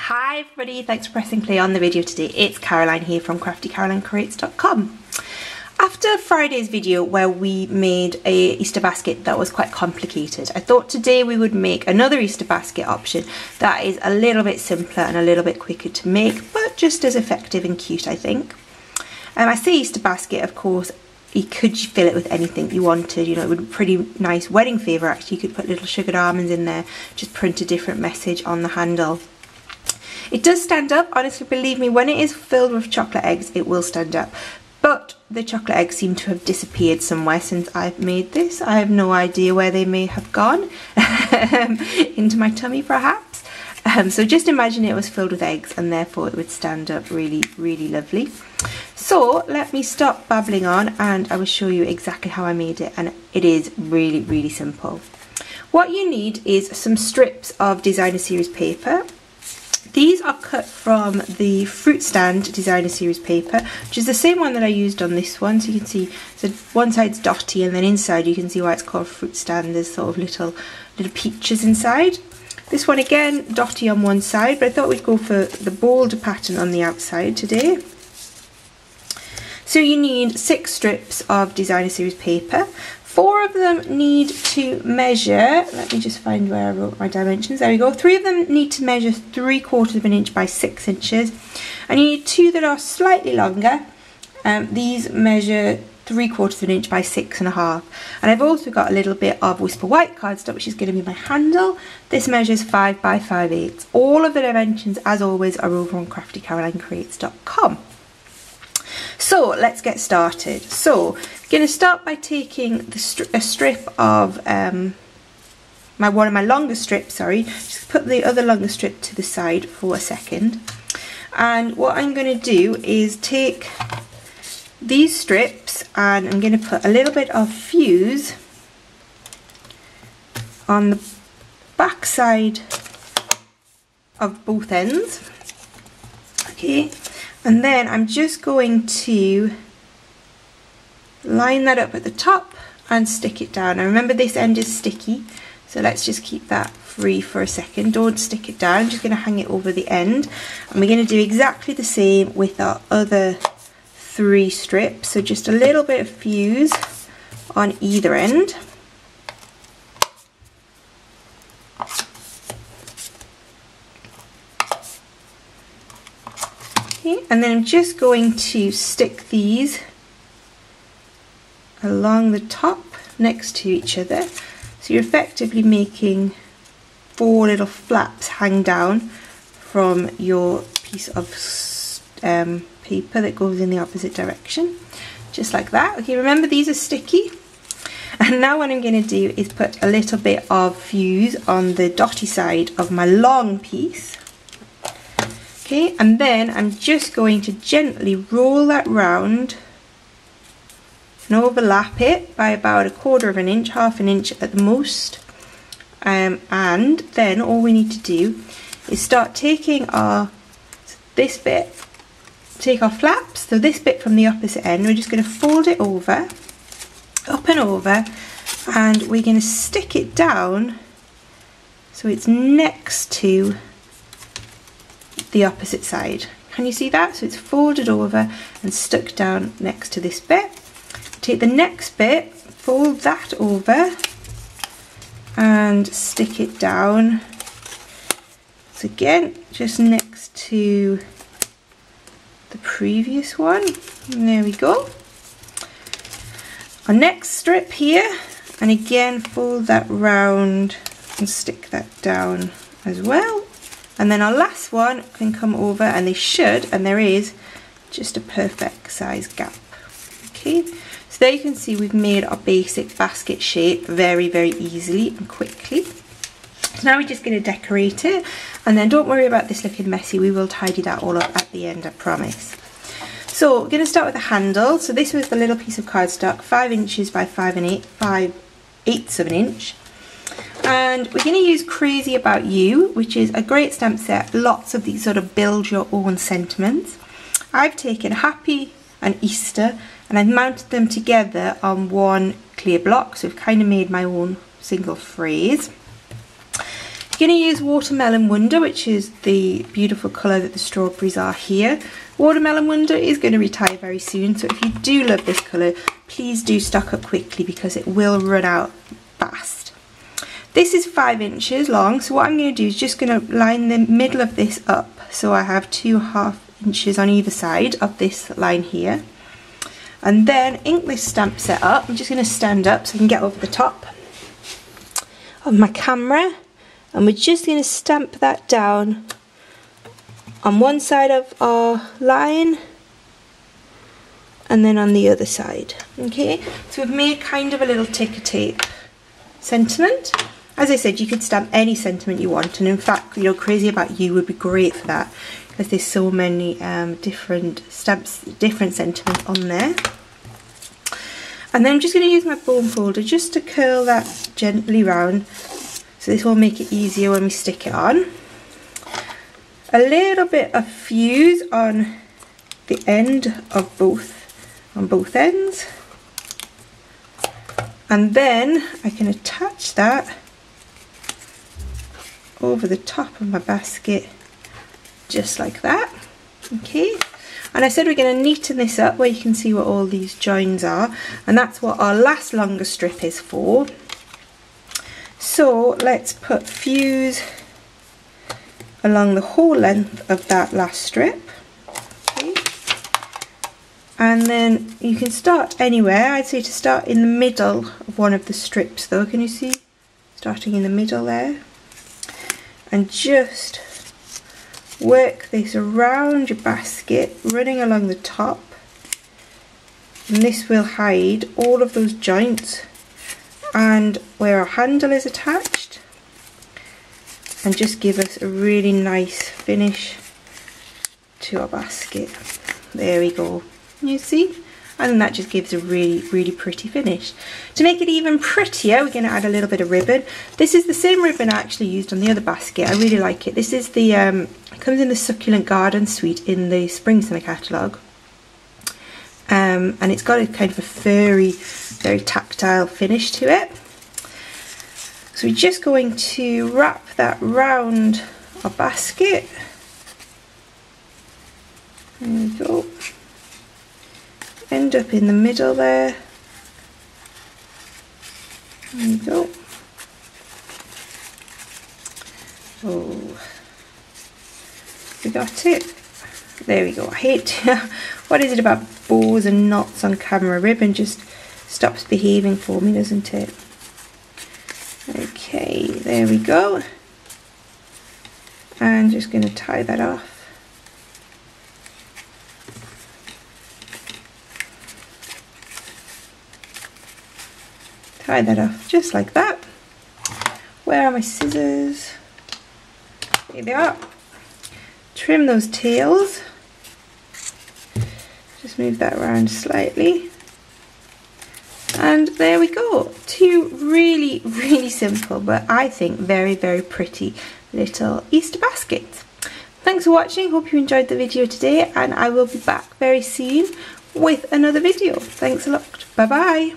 Hi everybody, thanks for pressing play on the video today. It's Caroline here from craftycarolinecreates.com. After Friday's video where we made a Easter basket that was quite complicated, I thought today we would make another Easter basket option that is a little bit simpler and a little bit quicker to make, but just as effective and cute, I think. I say Easter basket, of course, you could fill it with anything you wanted. You know, it would be a pretty nice wedding favour actually. You could put little sugared almonds in there, just print a different message on the handle. It does stand up, honestly, believe me, when it is filled with chocolate eggs, it will stand up. But the chocolate eggs seem to have disappeared somewhere since I've made this. I have no idea where they may have gone, into my tummy perhaps. So just imagine it was filled with eggs and therefore it would stand up really, really lovely. So let me stop babbling on and I will show you exactly how I made it, and it is really, really simple. What you need is some strips of designer series paper. These are cut from the Fruit Stand designer series paper, which is the same one that I used on this one. So you can see, so one side's dotty and then inside you can see why it's called Fruit Stand. There's sort of little peaches inside. This one again, dotty on one side, but I thought we'd go for the bolder pattern on the outside today. So you need 6 strips of designer series paper. 4 of them need to measure, let me just find where I wrote my dimensions, there we go. 3 of them need to measure 3/4 of an inch by 6 inches. And you need 2 that are slightly longer. These measure 3/4 of an inch by 6.5. And I've also got a little bit of Whisper White cardstock, which is going to be my handle. This measures 5 by 5/8. All of the dimensions, as always, are over on craftycarolinecreates.com. So let's get started. So I'm going to start by taking a strip of one of my longer strips, sorry, just put the other longer strip to the side for a second. And what I'm going to do is take these strips and I'm going to put a little bit of fuse on the back side of both ends. Okay. And then I'm just going to line that up at the top and stick it down. Now remember, this end is sticky, so let's just keep that free for a second. Don't stick it down, just going to hang it over the end. And we're going to do exactly the same with our other 3 strips. So just a little bit of fuse on either end. And then I'm just going to stick these along the top next to each other. So you're effectively making 4 little flaps hang down from your piece of paper that goes in the opposite direction. Just like that. Okay, remember these are sticky. And now what I'm going to do is put a little bit of fuse on the dotty side of my long piece. Okay, and then I'm just going to gently roll that round and overlap it by about 1/4 of an inch, 1/2 an inch at the most. And then all we need to do is start taking this bit, take our flaps, so this bit from the opposite end, we're just going to fold it over, up and over, and we're going to stick it down so it's next to the opposite side. Can you see that? So it's folded over and stuck down next to this bit. Take the next bit, fold that over and stick it down. So again, just next to the previous one. And there we go. Our next strip here, and again fold that round and stick that down as well. And then our last one can come over, and they should, and there is just a perfect size gap. Okay, so there you can see we've made our basic basket shape very, very easily and quickly. So now we're just going to decorate it, and then don't worry about this looking messy, we will tidy that all up at the end, I promise. So we're going to start with the handle. So this was the little piece of cardstock, 5 inches by 5/8 of an inch. And we're going to use Crazy About You, which is a great stamp set, lots of these sort of build your own sentiments. I've taken Happy and Easter and I've mounted them together on one clear block, so I've kind of made my own single phrase. You're going to use Watermelon Wonder, which is the beautiful colour that the strawberries are here. Watermelon Wonder is going to retire very soon, so if you do love this colour, please do stock up quickly because it will run out fast. This is 5 inches long, so what I'm going to do is just going to line the middle of this up, so I have 2.5 inches on either side of this line here. And then ink this stamp set up. I'm just going to stand up so I can get over the top of my camera. And we're just going to stamp that down on one side of our line and then on the other side. Okay, so we've made kind of a little ticker tape sentiment. As I said, you could stamp any sentiment you want, and in fact, you know, Crazy About You would be great for that because there's so many different stamps, different sentiments on there. And then I'm just going to use my bone folder just to curl that gently round. So this will make it easier when we stick it on. A little bit of fuse on the end of on both ends. And then I can attach that over the top of my basket, just like that. Okay. And I said we're going to neaten this up where you can see what all these joins are. And that's what our last longer strip is for. So let's put fuse along the whole length of that last strip. Okay. And then you can start anywhere. I'd say to start in the middle of one of the strips though. Can you see? Starting in the middle there. And just work this around your basket, running along the top. And this will hide all of those joints and where our handle is attached, and just give us a really nice finish to our basket. There we go. You see? And that just gives a really pretty finish. To make it even prettier, we're going to add a little bit of ribbon. This is the same ribbon I actually used on the other basket. I really like it. This is the it comes in the Succulent Garden suite in the Spring Summer catalogue. And it's got a kind of a furry, very tactile finish to it. So we're just going to wrap that round our basket. There we go. End up in the middle there. There we go. Oh, we got it. There we go. I hate what is it about bows and knots on camera? Ribbon just stops behaving for me, doesn't it? Okay, there we go. And just going to tie that off. Tie that off just like that. Where are my scissors? Here they are. Trim those tails. Just move that around slightly. And there we go. 2 really simple, but I think very pretty little Easter baskets. Thanks for watching. Hope you enjoyed the video today, and I will be back very soon with another video. Thanks a lot. Bye bye.